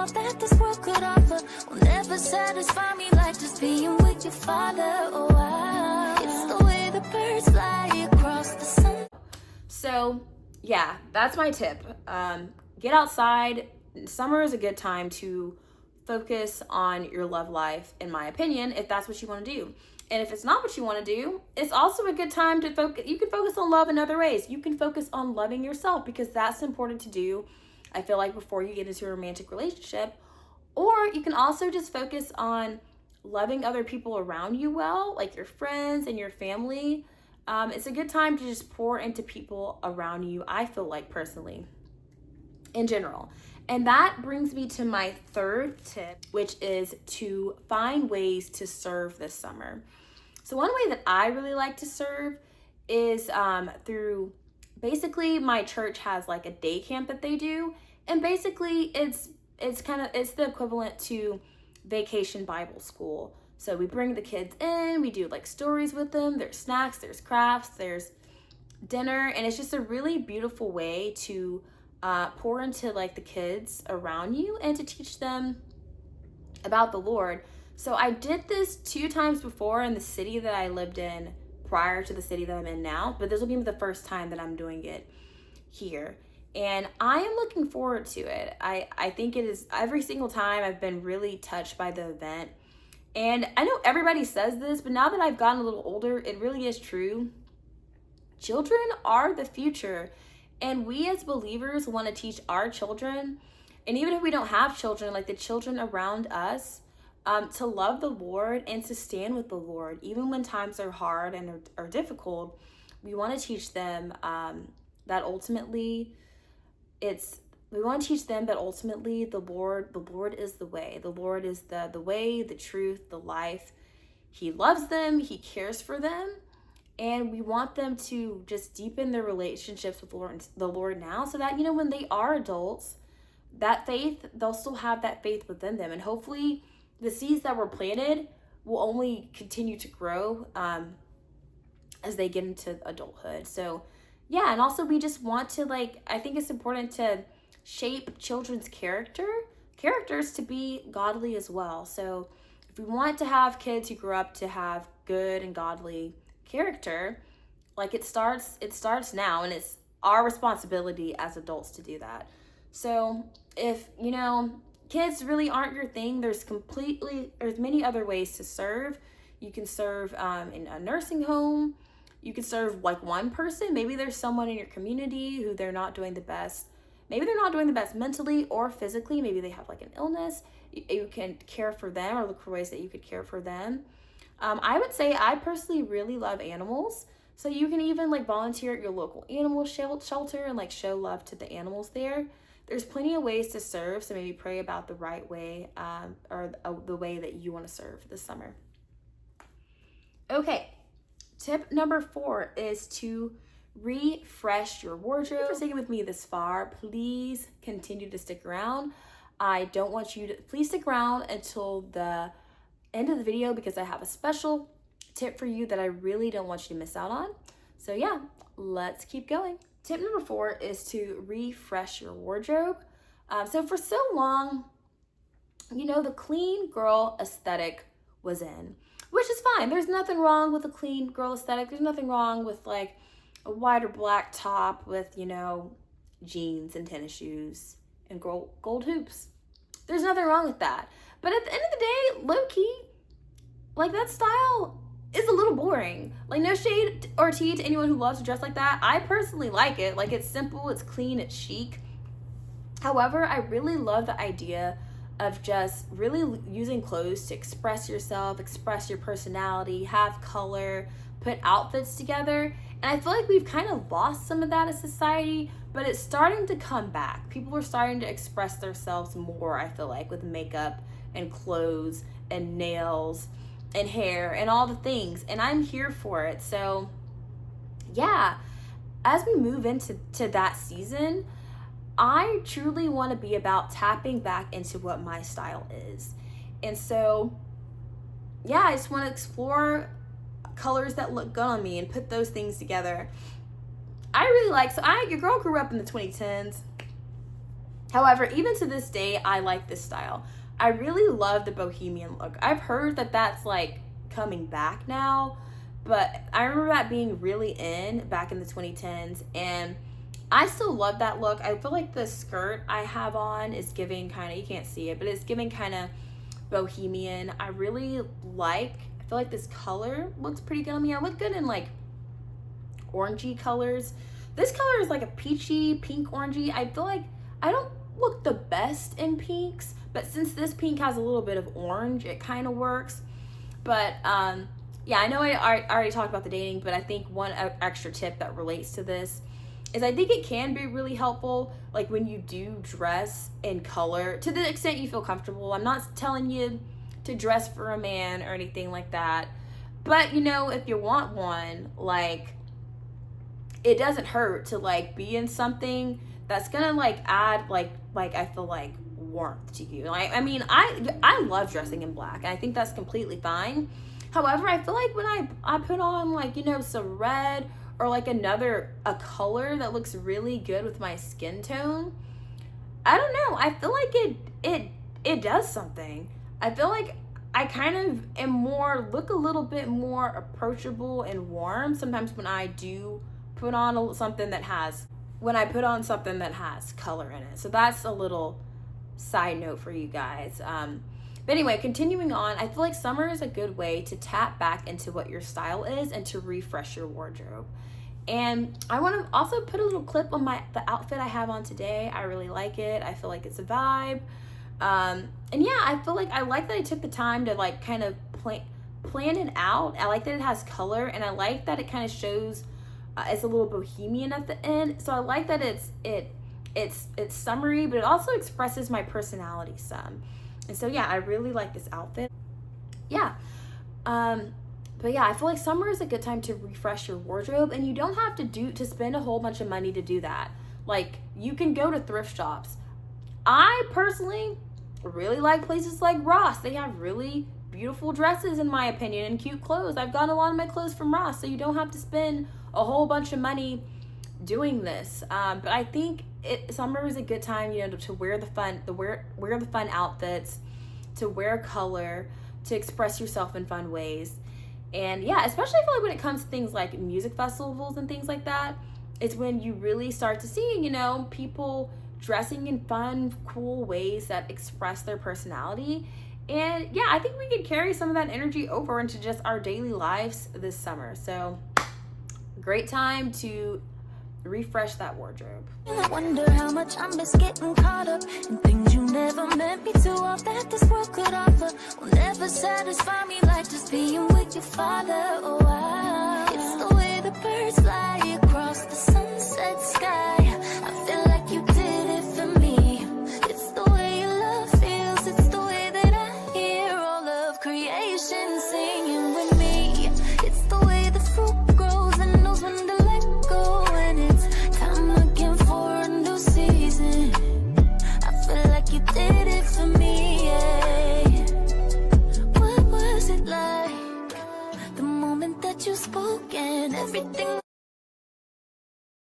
all that this world could offer will never satisfy me like just being with your father. Oh, wow. It's the way the birds fly across the sun. So yeah, that's my tip. Get outside. Summer is a good time to focus on your love life, in my opinion, if that's what you want to do. And if it's not what you want to do, it's also a good time to focus. You can focus on love in other ways. You can focus on loving yourself, because that's important to do, I feel like, before you get into a romantic relationship. Or you can also just focus on loving other people around you well, like your friends and your family. It's a good time to just pour into people around you, I feel like, personally, in general. And that brings me to my third tip, which is to find ways to serve this summer. So one way that I really like to serve is through, basically, my church has like a day camp that they do. And basically it's the equivalent to Vacation Bible School. So we bring the kids in, we do like stories with them, there's snacks, there's crafts, there's dinner, and it's just a really beautiful way to pour into like the kids around you and to teach them about the Lord. So I did this 2 times before in the city that I lived in prior to the city that I'm in now, but this will be the first time that I'm doing it here. And I am looking forward to it. I think it is, every single time I've been really touched by the event. And I know everybody says this, but now that I've gotten a little older, it really is true. Children are the future. And we as believers want to teach our children, and even if we don't have children, like the children around us, to love the Lord and to stand with the Lord. Even when times are hard and are difficult, we want to teach them that ultimately we want to teach them that ultimately the Lord is the way. The Lord is the way, the truth, the life. He loves them, he cares for them. And we want them to just deepen their relationships with the Lord now, so that, when they are adults, that faith, they'll still have that faith within them. And hopefully the seeds that were planted will only continue to grow as they get into adulthood. So yeah, and also we just want to, I think it's important to shape children's characters to be godly as well. So if we want to have kids who grow up to have good and godly character, it starts now, and it's our responsibility as adults to do that. So if kids really aren't your thing, there's many other ways to serve. You can serve in a nursing home. You can serve one person. Maybe there's someone in your community who they're not doing the best. Maybe they're not doing the best mentally or physically. Maybe they have an illness. You can care for them, or look for ways that you could care for them. I would say I personally really love animals. So you can even volunteer at your local animal shelter and show love to the animals there. There's plenty of ways to serve. So maybe pray about the right way or the way that you want to serve this summer. Okay. Tip number 4 is to refresh your wardrobe. If you're sticking with me this far, please continue to stick around. I don't want you to, please stick around until the end of the video, because I have a special tip for you that I really don't want you to miss out on. So yeah, let's keep going. Tip number 4 is to refresh your wardrobe. So for so long, the clean girl aesthetic was in, which is fine. There's nothing wrong with a clean girl aesthetic. There's nothing wrong with a white or black top with, jeans and tennis shoes and gold hoops. There's nothing wrong with that. But at the end of the day, low-key, that style is a little boring. No shade or tea to anyone who loves to dress like that. I personally like it. It's simple, it's clean, it's chic. However, I really love the idea of just really using clothes to express yourself, express your personality, have color, put outfits together. And I feel like we've kind of lost some of that as society, but it's starting to come back. People are starting to express themselves more, I feel like, with makeup and clothes and nails and hair and all the things. And I'm here for it. So yeah, as we move into that season, I truly want to be about tapping back into what my style is. And so yeah, I just want to explore colors that look good on me and put those things together. I really your girl grew up in the 2010s. However, even to this day, I like this style. I really love the bohemian look. I've heard that that's like coming back now, but I remember that being really in back in the 2010s, and I still love that look. I feel like the skirt I have on is giving kind of, you can't see it, but it's giving kind of bohemian. I really like, I feel like this color looks pretty good on me. I look good in like orangey colors. This color is like a peachy, pink orangey. I feel like I don't look the best in pinks, but since this pink has a little bit of orange, it kind of works. But yeah, I know I already talked about the dating, but I think one extra tip that relates to this is I think it can be really helpful, like when you do dress in color, to the extent you feel comfortable. I'm not telling you to dress for a man or anything like that, but you know, if you want one, like, it doesn't hurt to like be in something that's gonna like add like I feel like warmth to you. Like, I mean, I love dressing in black, and I think that's completely fine. However, I feel like when I put on like, you know, some red or like a color that looks really good with my skin tone, I don't know, I feel like it does something. I feel like I kind of look a little bit more approachable and warm sometimes when I do put on something that has color in it. So that's a little side note for you guys. But anyway, continuing on, I feel like summer is a good way to tap back into what your style is and to refresh your wardrobe. And I want to also put a little clip on the outfit I have on today. I really like it. I feel like it's a vibe. And yeah, I feel like I like that I took the time to like kind of plan it out. I like that it has color, and I like that it kind of shows it's a little bohemian at the end. So I like that it's summery, but it also expresses my personality some. And so yeah, I really like this outfit. Yeah. But yeah, I feel like summer is a good time to refresh your wardrobe, and you don't have to spend a whole bunch of money to do that. Like, you can go to thrift shops. I personally really like places like Ross. They have really beautiful dresses, in my opinion, and cute clothes. I've gotten a lot of my clothes from Ross, so you don't have to spend a whole bunch of money doing this. But I think summer is a good time, you know, to wear the fun outfits, to wear color, to express yourself in fun ways. And yeah, especially I feel like when it comes to things like music festivals and things like that, it's when you really start to see, you know, people dressing in fun, cool ways that express their personality. And yeah, I think we could carry some of that energy over into just our daily lives this summer. So great time to refresh that wardrobe. I wonder how much I'm just getting caught up in things you never meant me to. All that this world could offer will never satisfy me like just being with your father. Oh, it's the way the birds fly across the sunset sky. I feel like you did it for me. It's the way your love feels. It's the way that I hear all of creation sing.